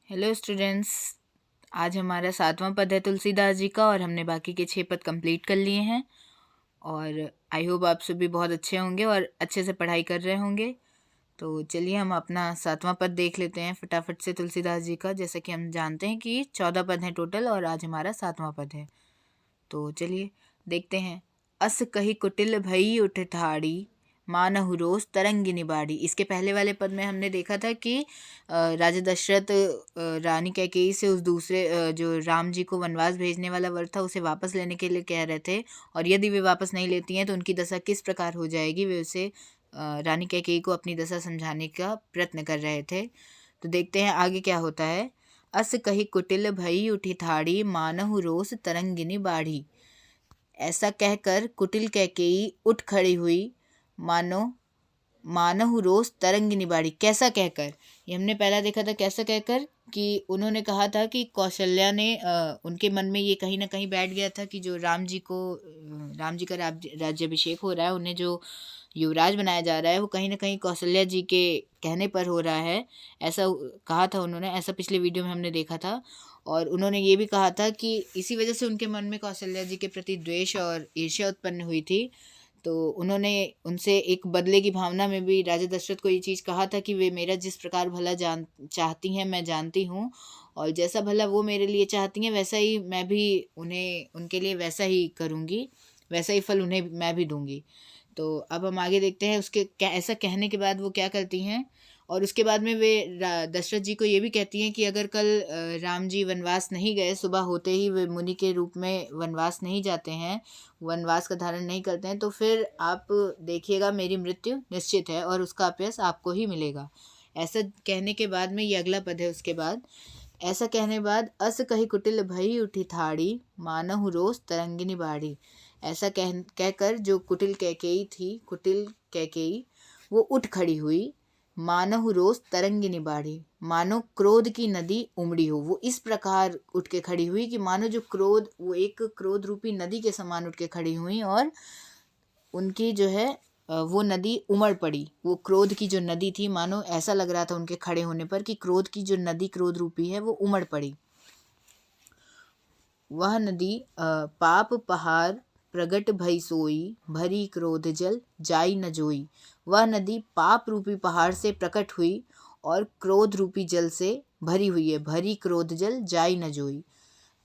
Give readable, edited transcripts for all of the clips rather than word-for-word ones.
Hello students. आज हमारा 7वां पद है तुलसीदास जी का और हमने बाकी के 6 पद कंप्लीट कर लिए हैं। और आई होप आप सभी बहुत अच्छे होंगे और अच्छे से पढ़ाई कर रहे होंगे। तो चलिए हम अपना 7वां पद देख लेते हैं फटाफट से तुलसीदास जी का। जैसे कि हम जानते हैं कि 14 पद हैं टोटल और आज हमारा 7वां पद है। तो चलिए देखते हैं। अस कही कुटिल भई उठ ठाड़ी, मानहु रोष तरंगिनी बाड़ी। इसके पहले वाले पद में हमने देखा था कि राजा दशरथ रानी कैकेयी से उस दूसरे जो राम जी को वनवास भेजने वाला वर था उसे वापस लेने के लिए कह रहे थे, और यदि वे वापस नहीं लेती हैं तो उनकी दशा किस प्रकार हो जाएगी, वे उसे रानी कैकेयी को अपनी दशा समझाने का प्रयत्न कर रहे थे। तो देखते हैं आगे क्या होता है। अस कही कुटिल भई उठी ठाड़ी, मानहु रोष तरंगिनी बाढ़ी। ऐसा कहकर कुटिल कैकेयी उठ खड़ी हुई, मानो मानहु रोष तरंगिनी बाड़ी। कैसा कहकर, ये हमने पहला देखा था कैसा कहकर कि उन्होंने कहा था कि कौशल्या ने उनके मन में ये कहीं ना कहीं बैठ गया था कि जो राम जी का राज्याभिषेक हो रहा है, उन्हें जो युवराज बनाया जा रहा है वो कहीं ना कहीं कौशल्या जी के कहने पर हो रहा है। ऐसा कहा था उन्होंने, ऐसा पिछले वीडियो में हमने देखा था। और उन्होंने ये भी कहा था कि इसी वजह से उनके मन में कौशल्या जी के प्रति द्वेष और ईर्ष्या उत्पन्न हुई थी। तो उन्होंने उनसे एक बदले की भावना में भी राजा दशरथ को ये चीज़ कहा था कि वे मेरा जिस प्रकार भला चाहती हैं मैं जानती हूँ, और जैसा भला वो मेरे लिए चाहती हैं वैसा ही मैं भी उन्हें उनके लिए वैसा ही करूँगी, वैसा ही फल उन्हें मैं भी दूंगी। तो अब हम आगे देखते हैं उसके क्या ऐसा कहने के बाद वो क्या करती हैं। और उसके बाद में वे दशरथ जी को ये भी कहती हैं कि अगर कल राम जी वनवास नहीं गए, सुबह होते ही वे मुनि के रूप में वनवास नहीं जाते हैं, वनवास का धारण नहीं करते हैं, तो फिर आप देखिएगा मेरी मृत्यु निश्चित है और उसका अपयश आपको ही मिलेगा। ऐसा कहने के बाद में ये अगला पद है। उसके बाद ऐसा कहने बाद अस कही कुटिल भई उठी थाड़ी, मानहु रोष तरंगिनी बाड़ी। ऐसा कहकर जो कुटिल कैकेयी वो उठ खड़ी हुई, मानहु रोष तरंगिनी बाड़ी, मानो क्रोध की नदी उमड़ी हो। वो इस प्रकार उठ के खड़ी हुई कि मानो जो क्रोध, वो एक क्रोध रूपी नदी के समान उठ के खड़ी हुई और उनकी जो है वो नदी उमड़ पड़ी। वो क्रोध की जो नदी थी, मानो ऐसा लग रहा था उनके खड़े होने पर कि क्रोध की जो नदी क्रोध रूपी है वो उमड़ पड़ी। वह नदी पाप पहाड़ प्रगट भई सोई, भरी क्रोध जल जाई न जोई। वह नदी पाप रूपी पहाड़ से प्रकट हुई और क्रोध रूपी जल से भरी हुई है। भरी क्रोध जल जाई न जोई।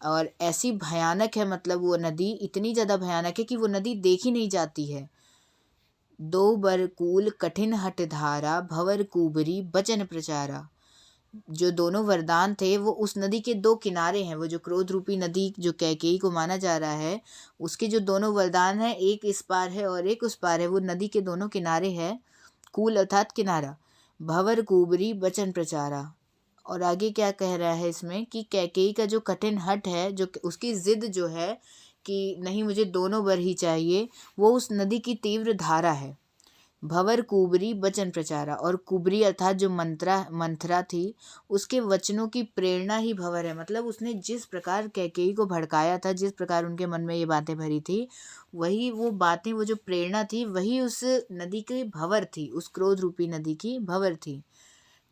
और ऐसी भयानक है, मतलब वो नदी इतनी ज़्यादा भयानक है कि वो नदी देखी नहीं जाती है। दो बरकूल कठिन हट धारा, भवर कुबरी बचन प्रचारा। जो दोनों वरदान थे वो उस नदी के दो किनारे हैं। वो जो क्रोध रूपी नदी जो कैकेयी को माना जा रहा है, उसके जो दोनों वरदान हैं, एक इस पार है और एक उस पार है। वो नदी के दोनों किनारे है। कूल अर्थात किनारा, भवर कुबरी बचन प्रचारा। और आगे क्या कह रहा है इसमें कि कैकेयी का जो कठिन हट है, जो उसकी जिद जो है कि नहीं मुझे दोनों वर ही चाहिए, वो उस नदी की तीव्र धारा है। भवर कुबरी बचन प्रचारा, और कुबरी अर्थात जो मंथरा थी, उसके वचनों की प्रेरणा ही भवर है। मतलब उसने जिस प्रकार कैकेयी को भड़काया था, जिस प्रकार उनके मन में ये बातें भरी थी, वही वो बातें, वो जो प्रेरणा थी वही उस नदी की भवर थी, उस क्रोध रूपी नदी की भवर थी।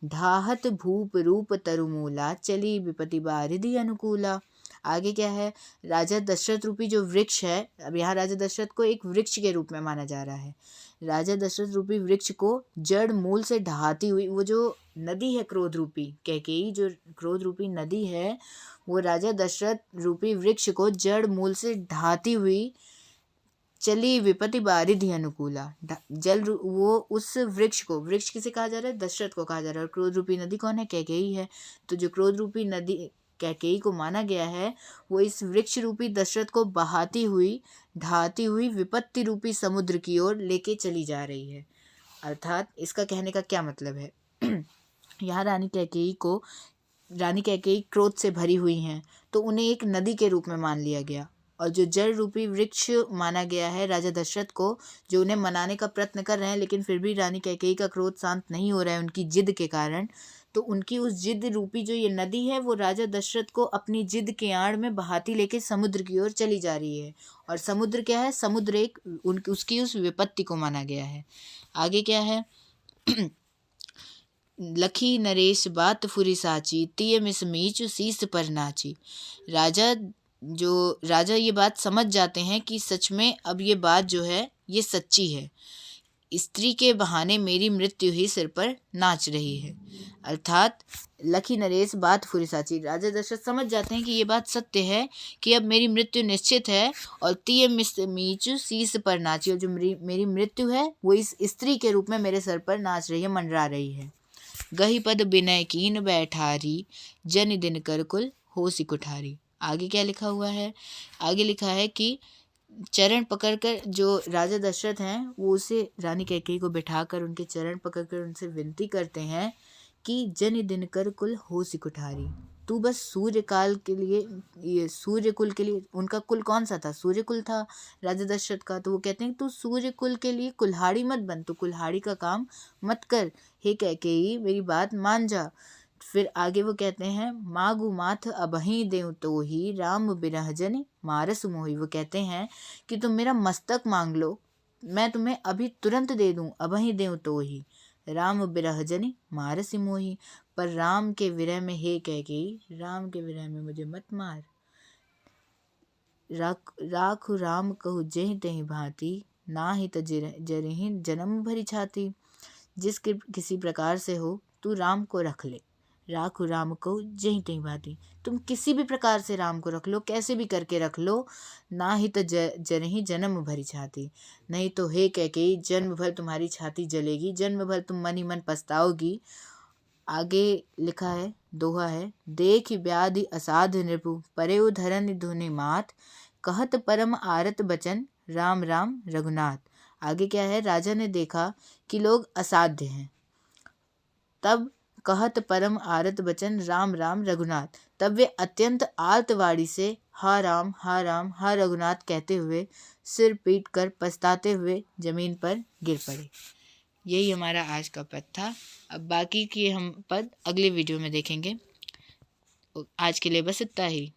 ढाहत भूप रूप तरुमूला, चली विपति बारिधि अनुकूला। आगे क्या है, राजा दशरथ रूपी जो वृक्ष है, अब यहाँ राजा दशरथ को एक वृक्ष के रूप में माना जा रहा है। राजा दशरथ रूपी वृक्ष को जड़ मूल से ढहाती हुई, वो जो नदी है क्रोध रूपी कैकेयी, जो क्रोध रूपी नदी है, वो राजा दशरथ रूपी वृक्ष को जड़ मूल से ढहाती हुई चली विपत्ति बारिधि अनुकूला। वो उस वृक्ष को, वृक्ष किसे कहा जा रहा है, दशरथ को कहा जा रहा है। और क्रोध रूपी नदी कौन है, कैकेयी है। तो जो क्रोध रूपी नदी कैकेयी को माना गया है, वो इस वृक्ष रूपी दशरथ को बहाती हुई, ढहाती हुई विपत्ति रूपी समुद्र की ओर लेके चली जा रही है। अर्थात इसका कहने का क्या मतलब है यहाँ रानी कैकेयी क्रोध से भरी हुई हैं, तो उन्हें एक नदी के रूप में मान लिया गया। और जो जड़ रूपी वृक्ष माना गया है राजा दशरथ को, जो उन्हें मनाने का प्रयत्न कर रहे हैं, लेकिन फिर भी रानी कैकेयी का क्रोध शांत नहीं हो रहा है उनकी जिद के कारण। तो उनकी उस जिद रूपी जो ये नदी है, वो राजा दशरथ को अपनी जिद के आड़ में बहाती लेके समुद्र की ओर चली जा रही है। और समुद्र क्या है, समुद्र एक उसकी उस विपत्ति को माना गया है। आगे क्या है लखी नरेश बात फुरी साची, तिय मिस मीच शीस पर नाची। राजा ये बात समझ जाते हैं कि सच में अब ये बात जो है ये सच्ची है, स्त्री के बहाने मेरी मृत्यु ही सिर पर नाच रही है। अर्थात लखी नरेश बात फुरी साची, राजा दशरथ समझ जाते हैं कि ये बात सत्य है कि अब मेरी मृत्यु निश्चित है, और तिय मीचु शीस पर नाची, और जो मेरी मृत्यु है वो इस स्त्री के रूप में मेरे सर पर नाच रही है, मंडरा रही है। गही पद विनय कीन बैठारी, जन दिन कर कुल होसी कुठारी। आगे क्या लिखा हुआ है? आगे लिखा है कि चरण पकड़कर जो राजा दशरथ हैं वो उसे रानी कैकेयी को बिठाकर उनके चरण पकड़कर उनसे विनती करते हैं कि जन दिनकर कुल होसी कुठारी, तू बस सूर्यकाल के लिए, ये सूर्य कुल के लिए, उनका कुल कौन सा था? सूर्य कुल था राजा दशरथ का। तो वो कहते हैं तू सूर्य कुल के लिए कुल्हाड़ी मत बन, तू कुल्हाड़ी का काम मत कर, हे कैकेयी मेरी बात मान जा। फिर आगे वो कहते हैं मागु माथ अबहीं देव तो ही, राम बिरह जनि मारस मोही। वो कहते हैं कि तुम मेरा मस्तक मांग लो, मैं तुम्हें अभी तुरंत दे दूं, अबहीं देव तो ही, राम बिरह जनि मारस मोही। पर राम के विरह में, हे कैकेयी राम के विरह में मुझे मत मार। राखु राम कहु जेहि तेहि भांति, नाहि त जरहि जन्म भरी छाती। जिसके किसी प्रकार से हो तू राम को रख ले। राखु राम को जेहि तेहि भांति, तुम किसी भी प्रकार से राम को रख लो, कैसे भी करके रख लो। ना ही तो जरहि जन्म भरी छाती, नहीं तो हे कैकेयी जन्म भर तुम्हारी छाती जलेगी, जन्म भर तुम मन ही मन पछताओगी। आगे लिखा है, दोहा है, देख व्याधि असाध नृपु, परेउ धरन धुनि मात, कहत परम आरत बचन, राम राम रघुनाथ। आगे क्या है? राजा ने देखा कि लोग असाध्य हैं, तब कहत परम आरत बचन, राम राम रघुनाथ, तब वे अत्यंत आर्तवाणी से हा राम हा रघुनाथ कहते हुए सिर पीट कर पछताते हुए जमीन पर गिर पड़े। यही हमारा आज का पद था। अब बाकी के हम पद अगले वीडियो में देखेंगे। आज के लिए बस इतना ही।